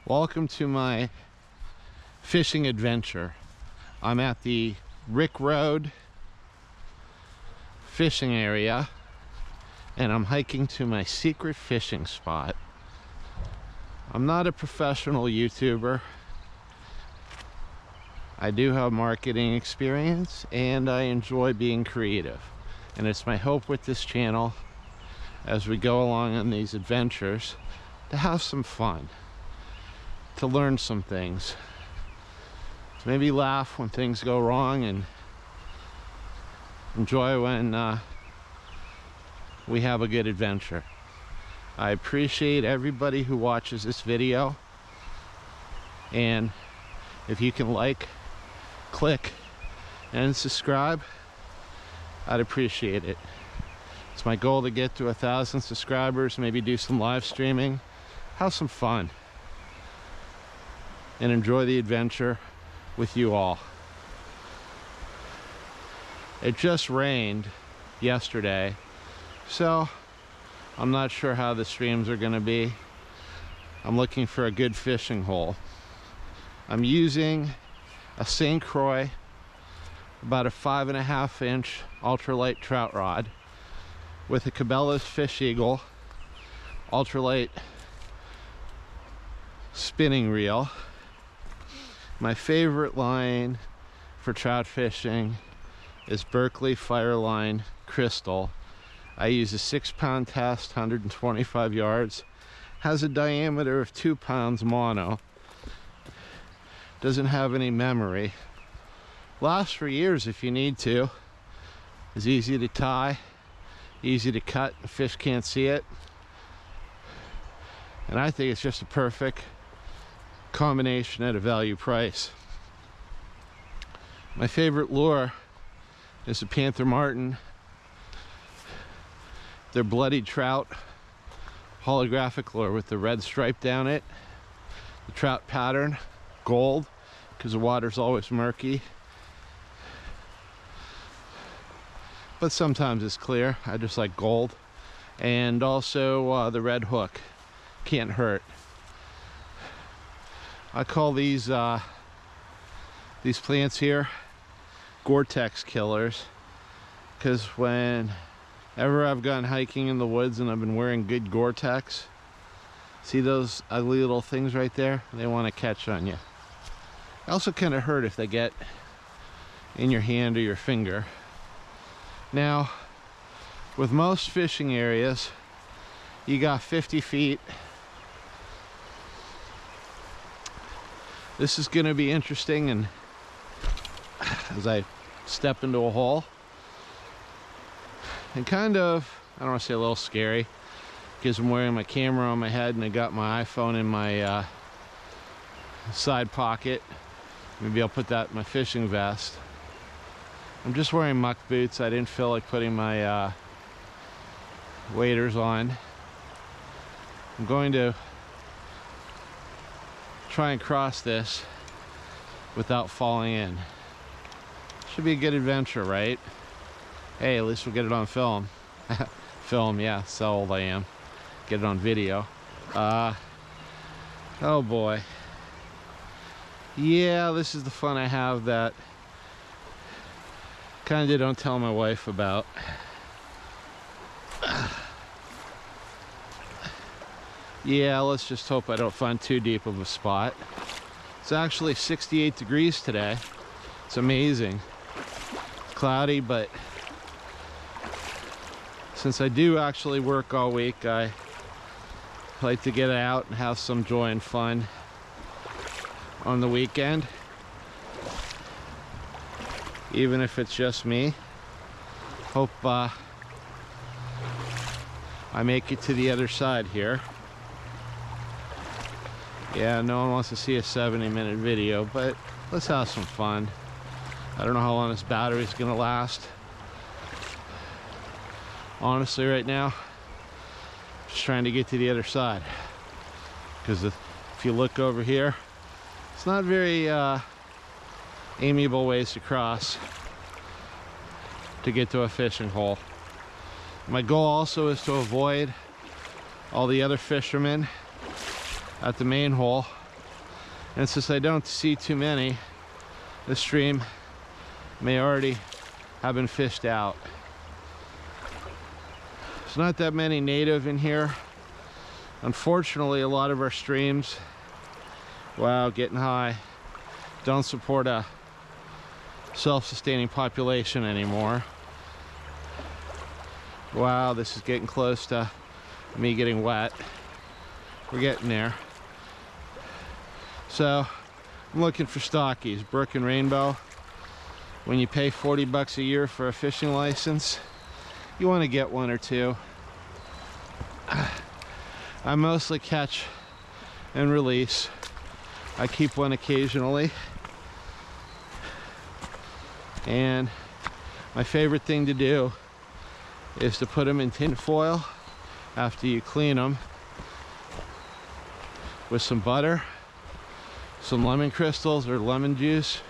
Welcome to my fishing adventure. I'm at the Rick Road fishing area and I'm hiking to my secret fishing spot. I'm not a professional YouTuber. I do have marketing experience and I enjoy being creative. And it's my hope with this channel, as we go along on these adventures, to have some fun, to learn some things, to maybe laugh when things go wrong and enjoy when we have a good adventure. I appreciate everybody who watches this video, and if you can like, click, and subscribe, I'd appreciate it. It's my goal to get to 1,000 subscribers, maybe do some live streaming, have some fun, and enjoy the adventure with you all. It just rained yesterday, so I'm not sure how the streams are going to be. I'm looking for a good fishing hole. I'm using a St. Croix, about a 5.5 inch ultralight trout rod with a Cabela's Fish Eagle ultralight spinning reel. My favorite line for trout fishing is Berkley Fireline Crystal. I use a 6-pound test, 125 yards, has a diameter of 2 pounds mono, doesn't have any memory, lasts for years if you need to, is easy to tie, easy to cut, the fish can't see it, and I think it's just a perfect combination at a value price. My favorite lure is the Panther Martin. They're bloody trout holographic lure with the red stripe down it, the trout pattern gold because the water's always murky, but sometimes it's clear. I just like gold. And also the red hook, can't hurt. I call these plants here Gore-Tex killers, because whenever I've gone hiking in the woods and I've been wearing good Gore-Tex, see those ugly little things right there? They want to catch on you. They also kind of hurt if they get in your hand or your finger. Now, with most fishing areas, you got 50 feet. This is going to be interesting, and as I step into a hole, and kind of, I don't want to say a little scary, because I'm wearing my camera on my head and I got my iPhone in my side pocket. Maybe I'll put that in my fishing vest. I'm just wearing muck boots. I didn't feel like putting my waders on. I'm going to try and cross this without falling in. Should be a good adventure, right? Hey, at least we'll get it on film. Film, yeah, that's how old I am. Get it on video. Oh boy. Yeah, this is the fun I have that kind of don't tell my wife about. Yeah, let's just hope I don't find too deep of a spot. It's actually 68 degrees today. It's amazing. It's cloudy, but since I do actually work all week, I like to get out and have some joy and fun on the weekend, even if it's just me. Hope I make it to the other side here. Yeah, no one wants to see a 70-minute video, but let's have some fun. I don't know how long this battery's gonna last. Honestly, right now, just trying to get to the other side, because if you look over here, it's not very amiable ways to cross to get to a fishing hole. My goal also is to avoid all the other fishermen at the main hole And since I don't see too many, the stream may already have been fished out. There's not that many native in here. Unfortunately, a lot of our streams, wow, getting high, don't support a self-sustaining population anymore. Wow, this is getting close to me getting wet. We're getting there. So I'm looking for stockies, Brook and Rainbow. When you pay 40 bucks a year for a fishing license, you want to get one or two. I mostly catch and release. I keep one occasionally. And my favorite thing to do is to put them in tin foil after you clean them with some butter, some lemon crystals or lemon juice,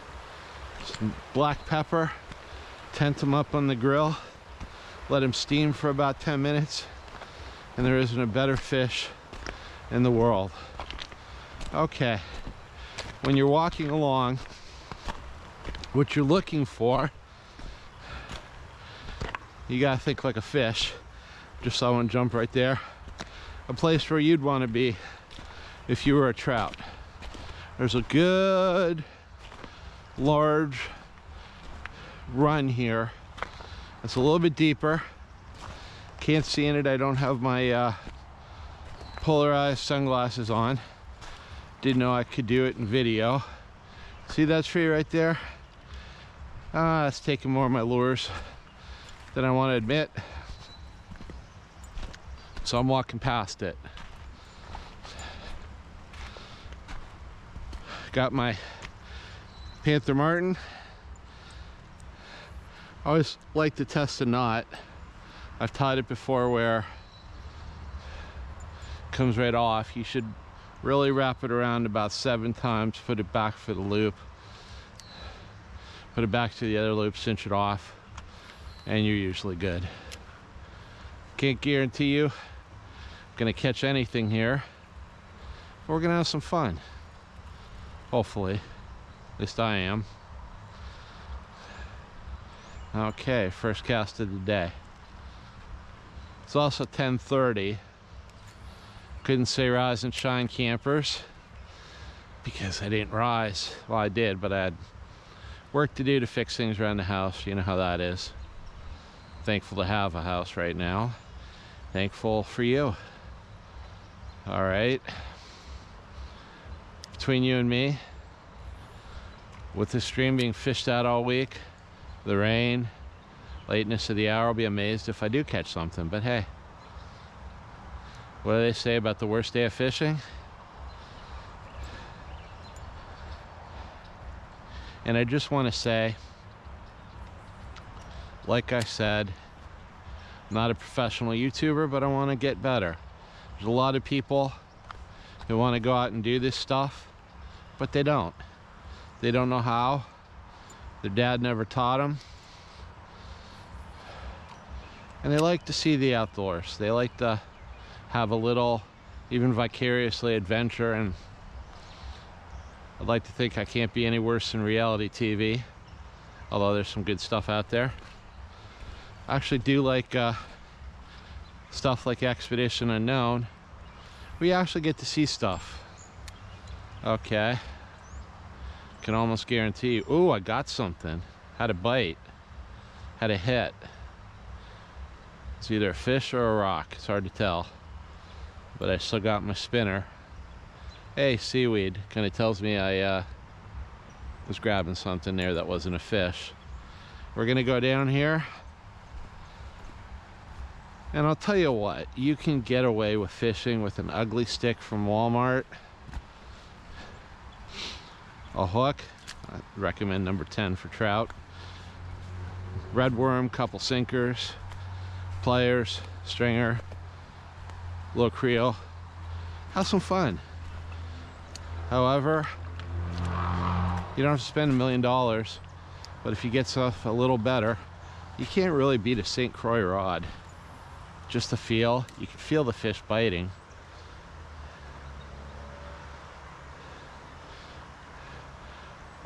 some black pepper, tent them up on the grill, let them steam for about 10 minutes, and there isn't a better fish in the world. Okay, when you're walking along, what you're looking for, you gotta think like a fish. Just saw one jump right there. A place where you'd want to be if you were a trout. There's a good large run here. It's a little bit deeper. Can't see in it. I don't have my polarized sunglasses on. Didn't know I could do it in video. See that tree right there? It's taking more of my lures than I want to admit. So I'm walking past it. Got my Panther Martin. I always like to test a knot. I've tied it before where it comes right off. You should really wrap it around about 7 times, put it back for the loop, put it back to the other loop, cinch it off, and you're usually good. Can't guarantee you I'm gonna catch anything here, but we're gonna have some fun. Hopefully, at least I am. Okay, first cast of the day. It's also 10:30. Couldn't say rise and shine, campers, because I didn't rise. Well, I did, but I had work to do to fix things around the house. You know how that is. Thankful to have a house right now. Thankful for you. All right. Between you and me, with the stream being fished out all week, the rain, lateness of the hour, I'll be amazed if I do catch something. But hey, what do they say about the worst day of fishing? And I just want to say, like I said, I'm not a professional YouTuber, but I want to get better. There's a lot of people who want to go out and do this stuff, but they don't. They don't know how. Their dad never taught them. And they like to see the outdoors. They like to have a little, even vicariously, adventure. And I'd like to think I can't be any worse than reality TV, although there's some good stuff out there. I actually do like stuff like Expedition Unknown. We actually get to see stuff. Okay. Can almost guarantee you. Ooh, I got something. Had a bite. Had a hit. It's either a fish or a rock. It's hard to tell. But I still got my spinner. Hey, seaweed. Kind of tells me I was grabbing something there that wasn't a fish. We're gonna go down here. And I'll tell you what, you can get away with fishing with an ugly stick from Walmart, a hook, I recommend number 10 for trout, red worm, couple sinkers, pliers, stringer, little creel. Have some fun. However, you don't have to spend $1 million, but if you get stuff a little better, you can't really beat a St. Croix rod. Just the feel, you can feel the fish biting.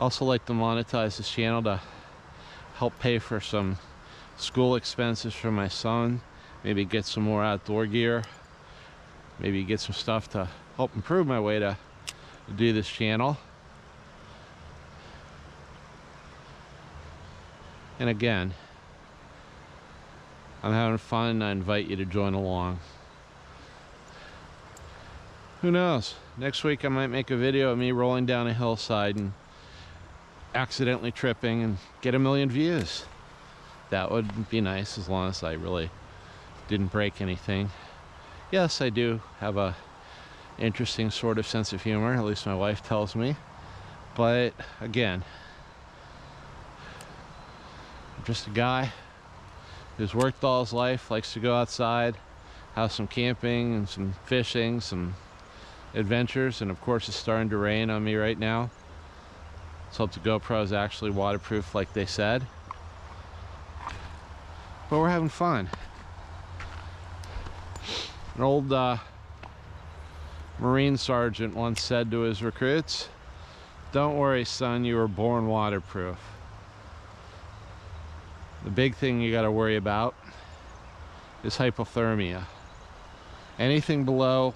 Also like to monetize this channel to help pay for some school expenses for my son. Maybe get some more outdoor gear. Maybe get some stuff to help improve my way to do this channel. And again, I'm having fun and I invite you to join along. Who knows? Next week I might make a video of me rolling down a hillside and accidentally tripping and get 1 million views. That would be nice, as long as I really didn't break anything. Yes, I do have a interesting sort of sense of humor, at least my wife tells me. But again, I'm just a guy who's worked all his life, likes to go outside, have some camping and some fishing, some adventures, and of course it's starting to rain on me right now. Let's hope the GoPro is actually waterproof like they said. But we're having fun. An old Marine sergeant once said to his recruits, "Don't worry, son, you were born waterproof." The big thing you got to worry about is hypothermia. Anything below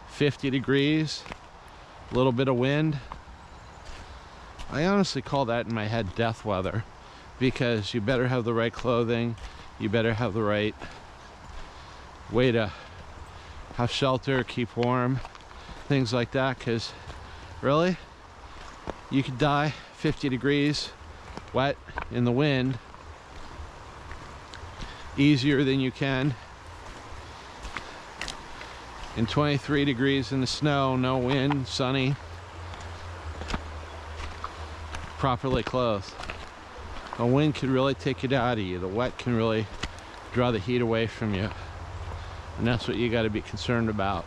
50 degrees, a little bit of wind, I honestly call that in my head death weather, because you better have the right clothing, you better have the right way to have shelter, keep warm, things like that, because really, you could die 50 degrees wet in the wind easier than you can in 23 degrees in the snow, no wind, sunny, properly clothed. A wind could really take it out of you. The wet can really draw the heat away from you. And that's what you got to be concerned about.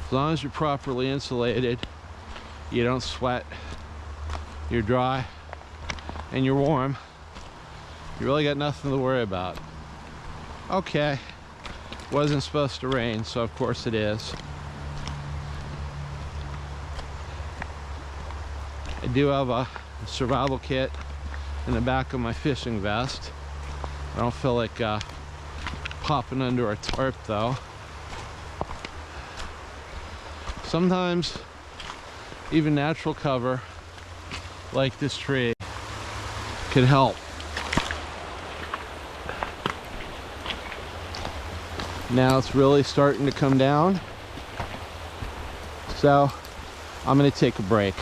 As long as you're properly insulated, you don't sweat, you're dry, and you're warm, you really got nothing to worry about. Okay, wasn't supposed to rain, so of course it is. I do have a survival kit in the back of my fishing vest. I don't feel like popping under a tarp though. Sometimes even natural cover like this tree can help. Now it's really starting to come down, so I'm going to take a break.